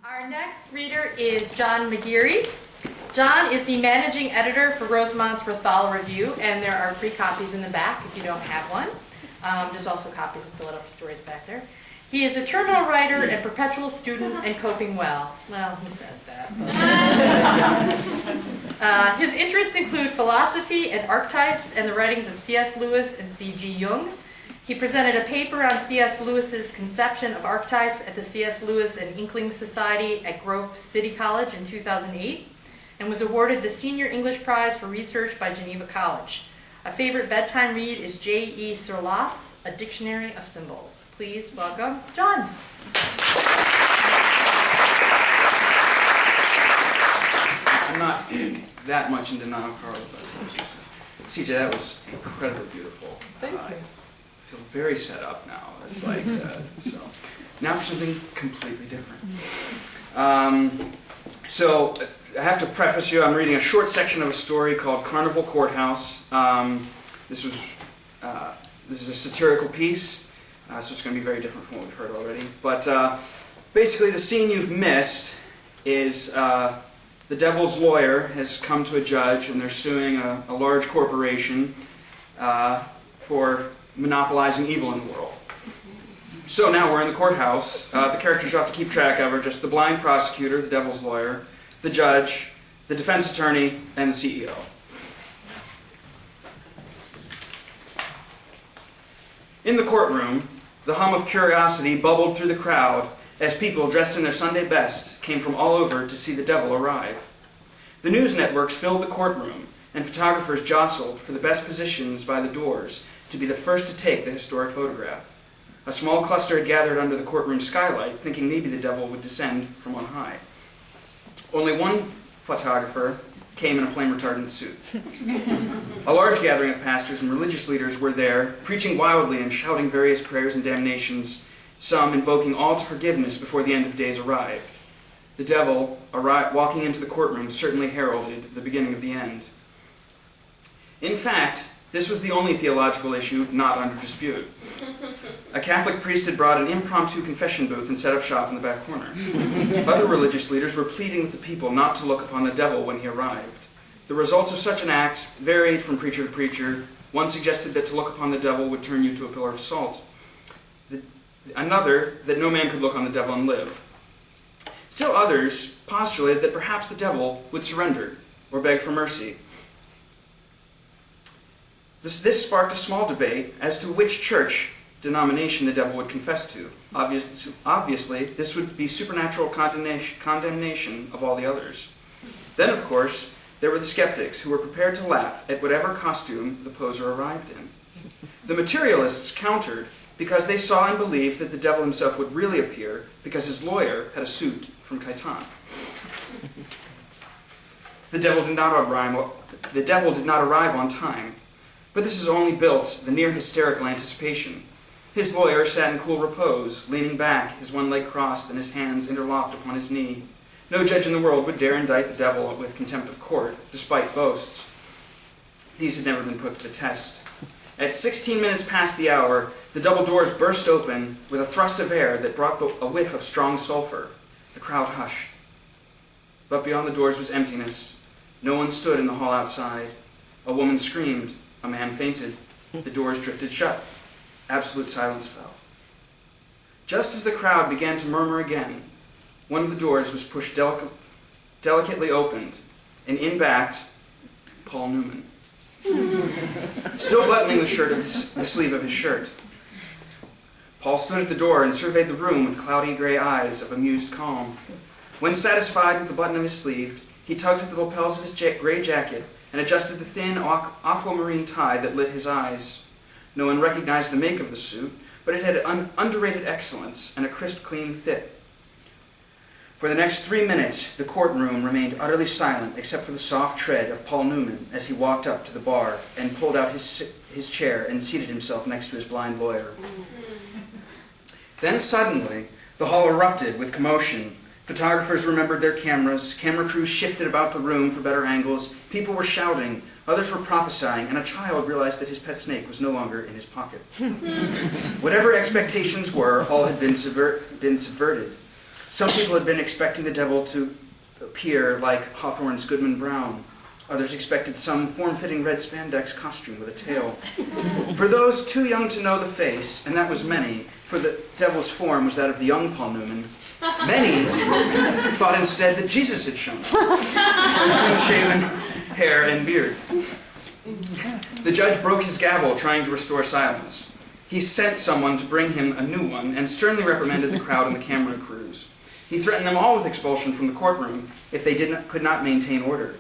Our next reader is John McGeary. John is the managing editor for Rosemont's Rothal Review, and there are free copies in the back if you don't have one. There's also copies of Philadelphia Stories back there. He is a terminal writer and perpetual student and coping well. Well, he says that. His interests include philosophy and archetypes and the writings of C.S. Lewis and C.G. Jung. He presented a paper on C.S. Lewis's conception of archetypes at the C.S. Lewis and Inkling Society at Grove City College in 2008 and was awarded the Senior English Prize for Research by Geneva College. A favorite bedtime read is J.E. Surlott's A Dictionary of Symbols. Please welcome John. I'm not that much in denial, Carl, but CJ, that was incredibly beautiful. Thank you. I feel very set up now. It's like, so now for something completely different. So I have to preface you, I'm reading a short section of a story called Carnival Courthouse. This is a satirical piece, so it's going to be very different from what we've heard already. But basically the scene you've missed is the devil's lawyer has come to a judge and they're suing a large corporation for monopolizing evil in the world. So now we're in the courthouse. The characters you have to keep track of are just the blind prosecutor, the devil's lawyer, the judge, the defense attorney, and the CEO. In the courtroom, the hum of curiosity bubbled through the crowd as people dressed in their Sunday best came from all over to see the devil arrive. The news networks filled the courtroom, and photographers jostled for the best positions by the doors to be the first to take the historic photograph. A small cluster had gathered under the courtroom skylight, thinking maybe the devil would descend from on high. Only one photographer came in a flame-retardant suit. A large gathering of pastors and religious leaders were there, preaching wildly and shouting various prayers and damnations, some invoking all to forgiveness before the end of days arrived. The devil, walking into the courtroom, certainly heralded the beginning of the end. In fact, this was the only theological issue not under dispute. A Catholic priest had brought an impromptu confession booth and set up shop in the back corner. Other religious leaders were pleading with the people not to look upon the devil when he arrived. The results of such an act varied from preacher to preacher. One suggested that to look upon the devil would turn you to a pillar of salt. Another, that no man could look on the devil and live. Still others postulated that perhaps the devil would surrender or beg for mercy. This sparked a small debate as to which church denomination the devil would confess to. Obviously, this would be supernatural condemnation of all the others. Then, of course, there were the skeptics who were prepared to laugh at whatever costume the poser arrived in. The materialists countered because they saw and believed that the devil himself would really appear because his lawyer had a suit from Khitan. The devil did not arrive on time. But this is only built the near hysterical anticipation. His lawyer sat in cool repose, leaning back, his one leg crossed and his hands interlocked upon his knee. No judge in the world would dare indict the devil with contempt of court, despite boasts. These had never been put to the test. At 16 minutes past the hour, the double doors burst open with a thrust of air that brought a whiff of strong sulfur. The crowd hushed. But beyond the doors was emptiness. No one stood in the hall outside. A woman screamed. A man fainted. The doors drifted shut. Absolute silence fell. Just as the crowd began to murmur again, one of the doors was pushed delicately opened, and in backed Paul Newman, still buttoning the sleeve of his shirt. Paul stood at the door and surveyed the room with cloudy gray eyes of amused calm. When satisfied with the button of his sleeve, he tugged at the lapels of his gray jacket and adjusted the thin aquamarine tie that lit his eyes. No one recognized the make of the suit, but it had underrated excellence and a crisp, clean fit. For the next 3 minutes, the courtroom remained utterly silent except for the soft tread of Paul Newman as he walked up to the bar and pulled out his chair and seated himself next to his blind lawyer. Then suddenly, the hall erupted with commotion. Photographers remembered their cameras, camera crews shifted about the room for better angles, people were shouting, others were prophesying, and a child realized that his pet snake was no longer in his pocket. Whatever expectations were, all had been subverted. Some people had been expecting the devil to appear like Hawthorne's Goodman Brown. Others expected some form-fitting red spandex costume with a tail. For those too young to know the face, and that was many, for the devil's form was that of the young Paul Newman, many thought instead that Jesus had shown up, with clean-shaven hair and beard. The judge broke his gavel, trying to restore silence. He sent someone to bring him a new one, and sternly reprimanded the crowd and the camera crews. He threatened them all with expulsion from the courtroom if they could not maintain order.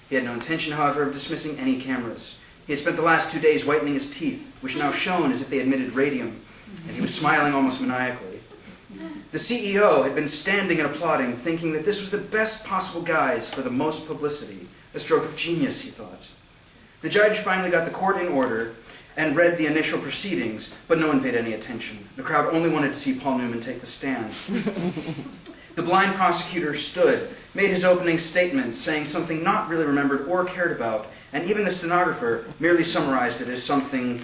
He had no intention, however, of dismissing any cameras. He had spent the last 2 days whitening his teeth, which now shone as if they emitted radium, and he was smiling almost maniacally. The CEO had been standing and applauding, thinking that this was the best possible guise for the most publicity. A stroke of genius, he thought. The judge finally got the court in order and read the initial proceedings, but no one paid any attention. The crowd only wanted to see Paul Newman take the stand. The blind prosecutor stood, made his opening statement, saying something not really remembered or cared about, and even the stenographer merely summarized it as something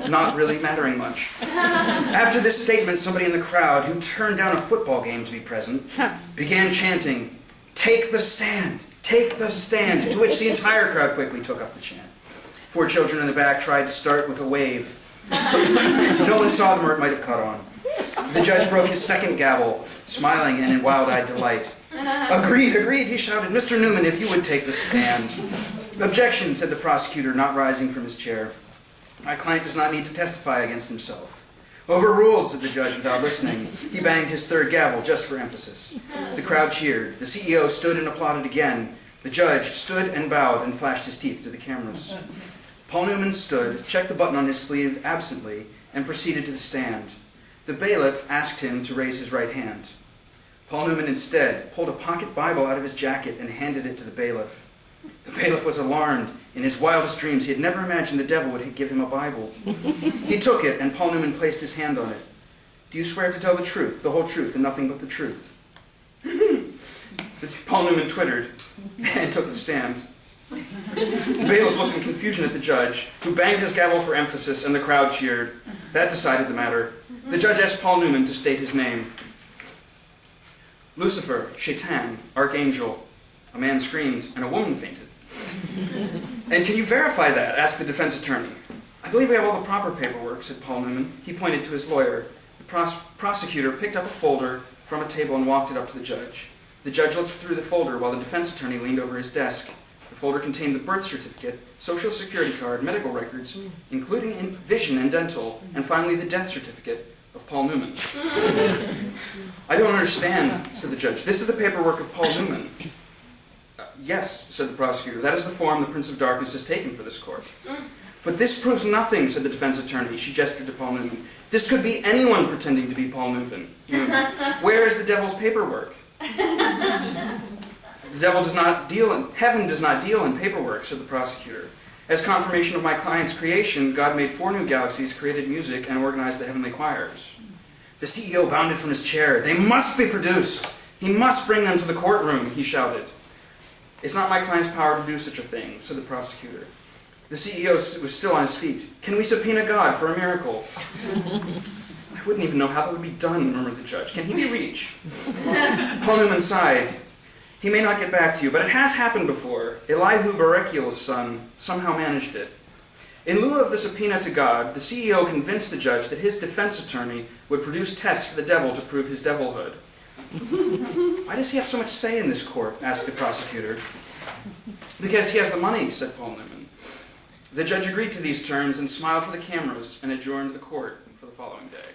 not really mattering much. After this statement, somebody in the crowd, who turned down a football game to be present, began chanting, "Take the stand! Take the stand!" To which the entire crowd quickly took up the chant. 4 children in the back tried to start with a wave. No one saw them, or it might have caught on. The judge broke his second gavel, smiling and in wild-eyed delight. "Agreed, agreed," he shouted. "Mr. Newman, if you would take the stand." "Objection," said the prosecutor, not rising from his chair. "My client does not need to testify against himself." "Overruled," said the judge without listening. He banged his third gavel just for emphasis. The crowd cheered. The CEO stood and applauded again. The judge stood and bowed and flashed his teeth to the cameras. Paul Newman stood, checked the button on his sleeve absently, and proceeded to the stand. The bailiff asked him to raise his right hand. Paul Newman instead pulled a pocket Bible out of his jacket and handed it to the bailiff. The bailiff was alarmed. In his wildest dreams, he had never imagined the devil would give him a Bible. He took it, and Paul Newman placed his hand on it. "Do you swear to tell the truth, the whole truth, and nothing but the truth?" Paul Newman twittered and took the stand. The bailiff looked in confusion at the judge, who banged his gavel for emphasis, and the crowd cheered. That decided the matter. The judge asked Paul Newman to state his name. "Lucifer, Shaitan, Archangel." A man screamed, and a woman fainted. "And can you verify that?" asked the defense attorney. "I believe we have all the proper paperwork," said Paul Newman. He pointed to his lawyer. The prosecutor picked up a folder from a table and walked it up to the judge. The judge looked through the folder while the defense attorney leaned over his desk. The folder contained the birth certificate, social security card, medical records, including vision and dental, and finally the death certificate of Paul Newman. "I don't understand," said the judge. "This is the paperwork of Paul Newman." "Yes," said the prosecutor. "That is the form the Prince of Darkness has taken for this court." "But this proves nothing," said the defense attorney. She gestured to Paul Newman. "This could be anyone pretending to be Paul Newman. Where is the devil's paperwork?" "The devil does not deal in, heaven does not deal in paperwork," said the prosecutor. "As confirmation of my client's creation, God made 4 new galaxies, created music, and organized the heavenly choirs." The CEO bounded from his chair. "They must be produced. He must bring them to the courtroom," he shouted. "It's not my client's power to do such a thing," said the prosecutor. The CEO was still on his feet. "Can we subpoena God for a miracle?" "I wouldn't even know how that would be done," murmured the judge. "Can he be reached?" Paul Newman sighed. "He may not get back to you, but it has happened before. Elihu Barakiel's son somehow managed it." In lieu of the subpoena to God, the CEO convinced the judge that his defense attorney would produce tests for the devil to prove his devilhood. "Why does he have so much say in this court?" asked the prosecutor. "Because he has the money," said Paul Newman. The judge agreed to these terms and smiled for the cameras and adjourned the court for the following day.